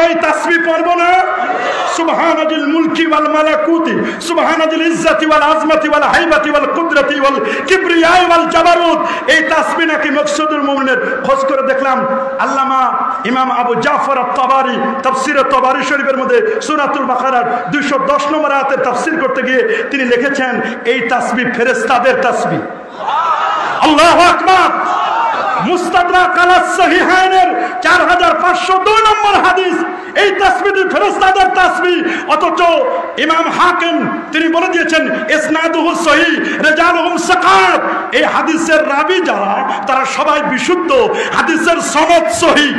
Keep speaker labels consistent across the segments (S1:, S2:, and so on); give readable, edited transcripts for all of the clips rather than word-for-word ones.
S1: এই তাসবিহ পড়বো না? সুবহানাল মুলকি ওয়াল মালাকুতি সুবহানাল ইজ্জতি ওয়াল আজমতি ওয়াল হাইবাতি ওয়াল কুদরতি ওয়াল কিবরিয়া ওয়াল জাবারুত। এই তাসবিহ নাকি মকসুদুল মুমিনের। খোঁজ করে দেখলাম আল্লামা ইমাম আবু জাফর আত-তাবারি তাফসীরে তাবারি শরীফের মধ্যে সূরাতুল বাকারার 210 নম্বর আয়াতের তাফসীর করতে গিয়ে তিনি লিখেছেন এই তাসবিহ ফেরেশতাদের তাসবিহ। আল্লাহু আকবার। মুস্তাদরাক আলা সহিহাইনের 4502 নম্বর হাদিস, এই তাসবিহটি ফেরেশতাদের তাসবিহ। অথচ ইমাম হাকিম তিনি বলে দিয়েছেন ইসনাদুহু সহিহ রিজালুহুম সাকাত। এই হাদিসের রাবী যারা তারা সবাই বিশুদ্ধ, হাদিসের সনদ সহিহ।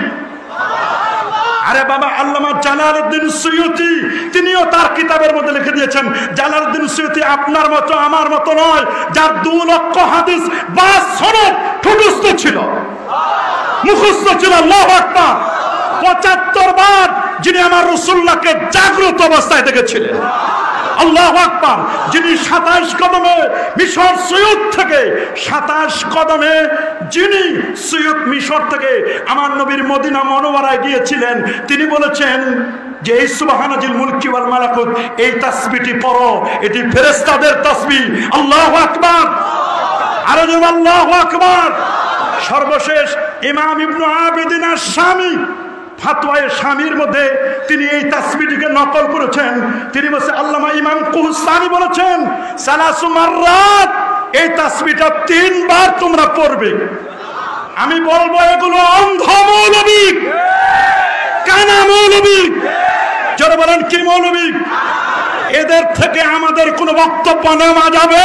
S1: আরে বাবা, আল্লামা জালালউদ্দিন সুয়ুতি তিনিও তার কিতাবের মধ্যে লিখে দিয়েছেন, জালালউদ্দিন সুয়ুতি আপনার মতো আমার মতো নয়, যার 2 লক্ষ হাদিস বা সনদ মুখস্থ ছিল, মুখস্থ ছিল। আল্লাহু আকবার। 75 বার যিনি আমার রাসূলুল্লাহকে জাগ্রত অবস্থায় দেখেছিলেন। আল্লাহু আকবার। যিনি 27 কদমে মিশর সুয়ুত থেকে 27 কদমে যিনি সুয়ুত মিশর থেকে আমার নবীর মদিনা মুনাওয়ারায় গিয়েছিলেন, তিনি বলেছেন যে এই সুবহানাল মুলকি ওয়াল মালাকুত এই তাসবিহটি পড়ো, এটি ফেরেশতাদের তাসবিহ। আল্লাহু আকবার। আরে আল্লাহু আকবার। সর্বশেষ ইমাম ইবনে আবিদিন আশ-শামী ফাতওয়ায়ে শামীর মধ্যে তিনি এই তাসবিহটিকে নকল করেছেন। তিনি বলেছেন, আল্লামা ইমাম কুহসানি বলেছেন সালাসু মাররাত, এই তাসবিহটা 3 বার তোমরা পড়বে। আমি বলবো এগুলো অন্ধ মৌলবী, কানা মৌলবী। যারা বলেন কি মৌলবী, এদের থেকে আমাদের কোনো বক্তব্য নেওয়া যাবে